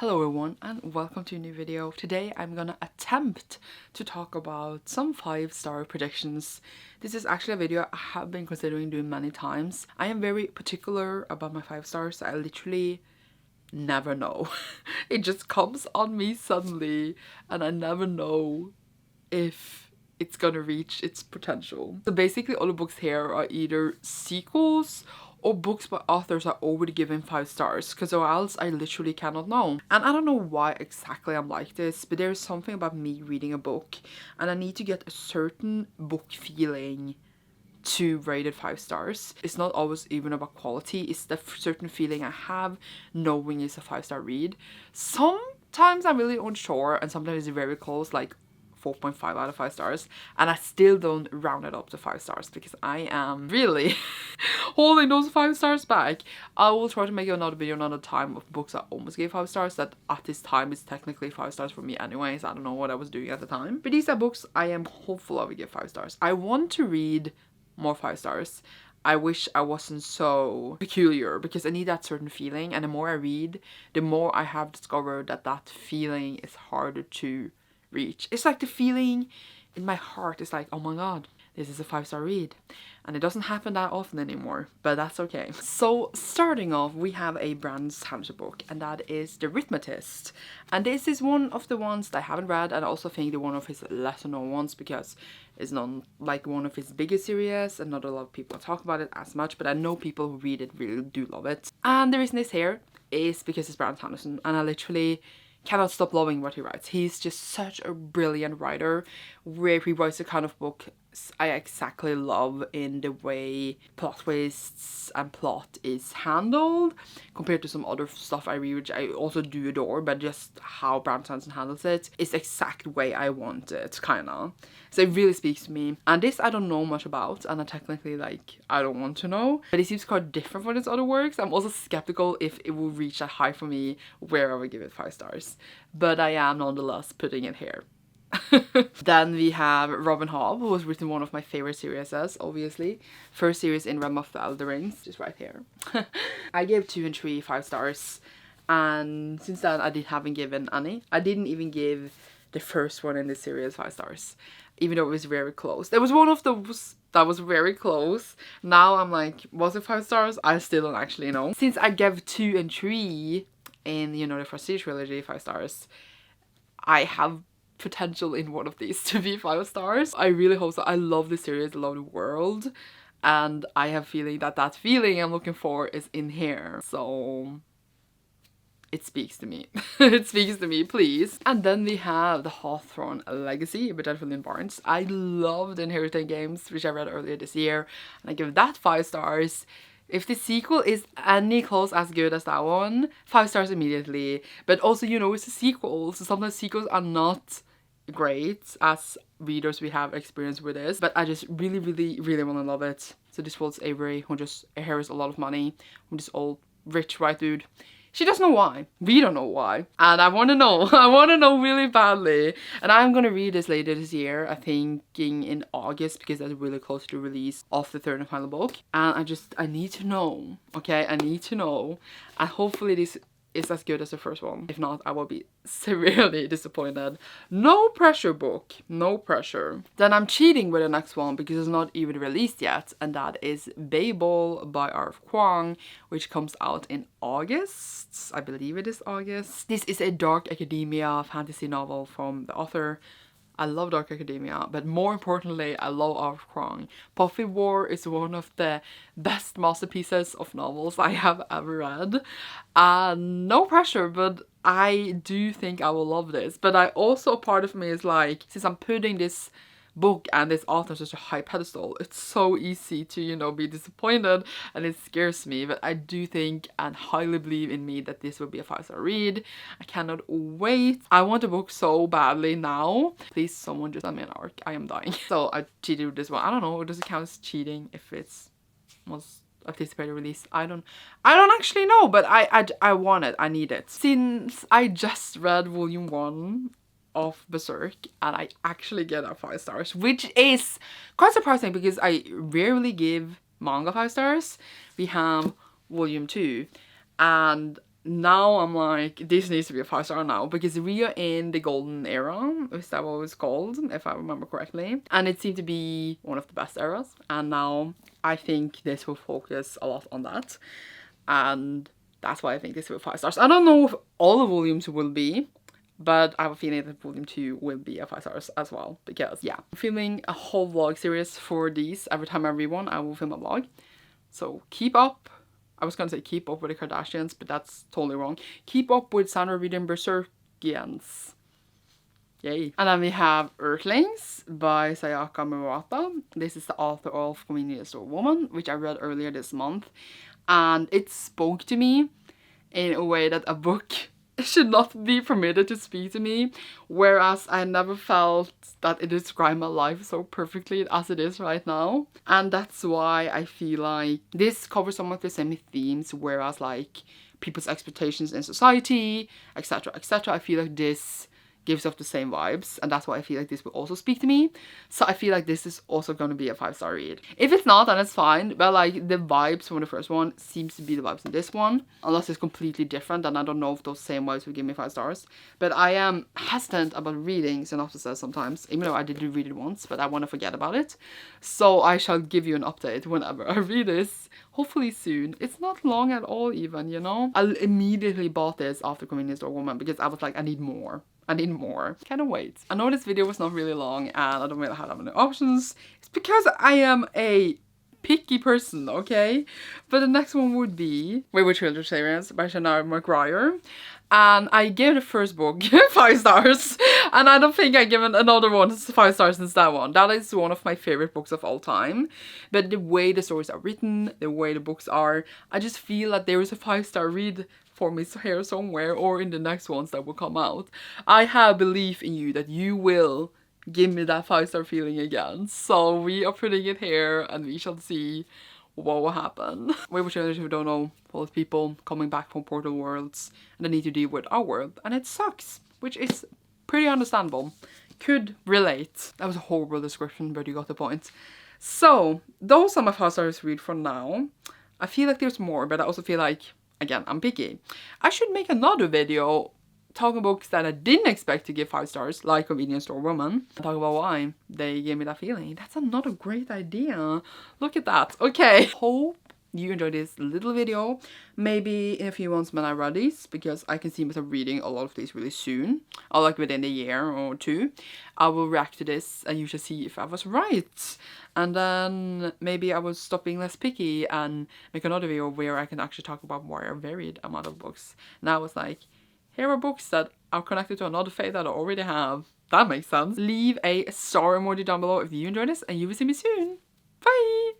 Hello everyone and welcome to a new video. Today I'm gonna attempt to talk about some 5-star predictions. This is actually a video I have been considering doing many times. I am very particular about my 5 stars. I literally never know. It just comes on me suddenly and I never know if it's gonna reach its potential. So basically all the books here are either sequels or books by authors are already given 5 stars, because or else I literally cannot know. And I don't know why exactly I'm like this, but there's something about me reading a book and I need to get a certain book feeling to rate it 5 stars. It's not always even about quality, it's the certain feeling I have knowing it's a 5-star read. Sometimes I'm really unsure and sometimes it's very close, like 4.5 out of 5 stars, and I still don't round it up to 5 stars because I am really holding those 5 stars back. I will try to make another video another time of books I almost gave 5 stars that at this time is technically 5 stars for me anyways. I don't know what I was doing at the time, but these are books I am hopeful I will give 5 stars. I want to read more 5 stars. I wish I wasn't so peculiar because I need that certain feeling, and the more I read, the more I have discovered that that feeling is harder to reach. It's like the feeling in my heart is like, oh my god, this is a 5-star read, and it doesn't happen that often anymore, but that's okay. So starting off, we have a brand Sanderson book, and that is The Arithmetist, and this is one of the ones that I haven't read, and I also think they're one of his lesser known ones because it's not like one of his biggest series and not a lot of people talk about it as much, but I know people who read it really do love it. And the reason it's here is because it's Brandon Sanderson, and I literally cannot stop loving what he writes. He's just such a brilliant writer, where he writes the kind of book I exactly love in the way plot twists and plot is handled compared to some other stuff I read, which I also do adore, but just how Brandon Sanderson handles it is the exact way I want it, kinda. So it really speaks to me. And this I don't know much about, and I technically I don't want to know, but it seems quite different from his other works. I'm also skeptical if it will reach that high for me where I would give it 5 stars, but I am nonetheless putting it here. Then we have Robin Hobb, who has written one of my favorite series, obviously. First series in Realm of the Earthlings, just right here. I gave 2 and 3 5 stars, and since then I haven't given any. I didn't even give the first one in this series 5 stars, even though it was very close. There was one of those that was very close. Now I'm like, was it 5 stars? I still don't actually know. Since I gave 2 and 3 in, you know, the Prestige trilogy 5 stars, I have potential in one of these to be 5 stars. I really hope so. I love this series, I love the world, and I have a feeling that that feeling I'm looking for is in here. So it speaks to me. It speaks to me, please. And then we have The Hawthorne Legacy by Jennifer Lynn Barnes. I love the Inherited Games, which I read earlier this year, and I give that 5 stars. If the sequel is any close as good as that one, 5 stars immediately. But also, you know, it's a sequel, so sometimes sequels are not great as readers we have experience with this, but I just really want to love it. So this was Avery, who just inherits a lot of money from this old rich white dude. She doesn't know why. We don't know why. And I want to know. I want to know really badly. And I'm going to read this later this year, I think in August, because that's really close to the release of the 3rd and final book. And I need to know, okay? I need to know. And hopefully this is as good as the first one. If not, I will be severely disappointed. No pressure, book. No pressure. Then I'm cheating with the next one because it's not even released yet, and that is Babel by R.F. Kuang, which comes out in August. I believe it is August. This is a dark academia fantasy novel from the author. I love dark academia, but more importantly, I love R.F. Kuang. Puffy War is one of the best masterpieces of novels I have ever read. No pressure, but I do think I will love this. But I also, part of me is like, since I'm putting this book and this author on such a high pedestal, it's so easy to, you know, be disappointed, and it scares me. But I do think and highly believe in me that this will be a 5-star read. I cannot wait. I want a book so badly now. Please, someone just send me an arc. I am dying. So I cheated with this one. I don't know, does it count as cheating if it's was anticipated release? I don't actually know, but I want it. I need it. Since I just read volume 1 of Berserk and I actually get a 5 stars, which is quite surprising because I rarely give manga 5 stars. We have volume 2 and now I'm like, this needs to be a 5-star now, because we are in the golden era, is that what it was called, if I remember correctly, and it seemed to be one of the best eras, and now I think this will focus a lot on that, and that's why I think this will be 5 stars. I don't know if all the volumes will be, but I have a feeling that volume 2 will be a 5 stars as well, because yeah, I'm filming a whole vlog series for these. Every time I read one, I will film a vlog, so keep up. I was gonna say keep up with the Kardashians, but that's totally wrong. Keep up with Sandra reading Berserkians. Yay. And then we have Earthlings by Sayaka Morata. This is the author of Convenience Store Woman, which I read earlier this month. And it spoke to me in a way that a book should not be permitted to speak to me, whereas I never felt that it described my life so perfectly as it is right now. And that's why I feel like this covers some of the same themes, whereas like people's expectations in society, etc, etc, I feel like this gives off the same vibes, and that's why I feel like this will also speak to me. So I feel like this is also going to be a 5-star read. If it's not, then it's fine, but like the vibes from the first one seems to be the vibes in this one, unless it's completely different, then I don't know if those same vibes will give me 5 stars. But I am hesitant about reading synopsises sometimes, even though I did read it once, but I want to forget about it. So I shall give you an update whenever I read this, hopefully soon. It's not long at all even, you know? I immediately bought this after Convenience Store Woman because I was like, I need more. I need more. Cannot wait. I know this video was not really long and I don't really have that many options. It's because I am a picky person, okay? But the next one would be Wayward Children Series by Shania McGuire. And I gave the first book 5 stars. And I don't think I given another one 5 stars since that one. That is one of my favorite books of all time. But the way the stories are written, the way the books are, I just feel that there is a 5-star read for me here somewhere, or in the next ones that will come out. I have belief in you that you will give me that 5-star feeling again. So we are putting it here and we shall see what will happen. Wayward Children who don't know, full of people coming back from portal worlds and they need to deal with our world, and it sucks, which is pretty understandable. Could relate. That was a horrible description, but you got the point. So those are my 5 stars read for now. I feel like there's more, but I also feel like, again, I'm picky. I should make another video talking books that I didn't expect to give 5 stars, like Convenience Store Woman. Talk about why they gave me that feeling. That's another great idea. Look at that. Okay. Hope you enjoyed this little video. Maybe in a few months when I read these, because I can see myself reading a lot of these really soon, or like within a year or 2, I will react to this and you shall see if I was right. And then maybe I will stop being less picky and make another video where I can actually talk about more a varied amount of books. Now it's like, here are books that are connected to another fate that I already have. That makes sense. Leave a star emoji down below if you enjoyed this, and you will see me soon. Bye!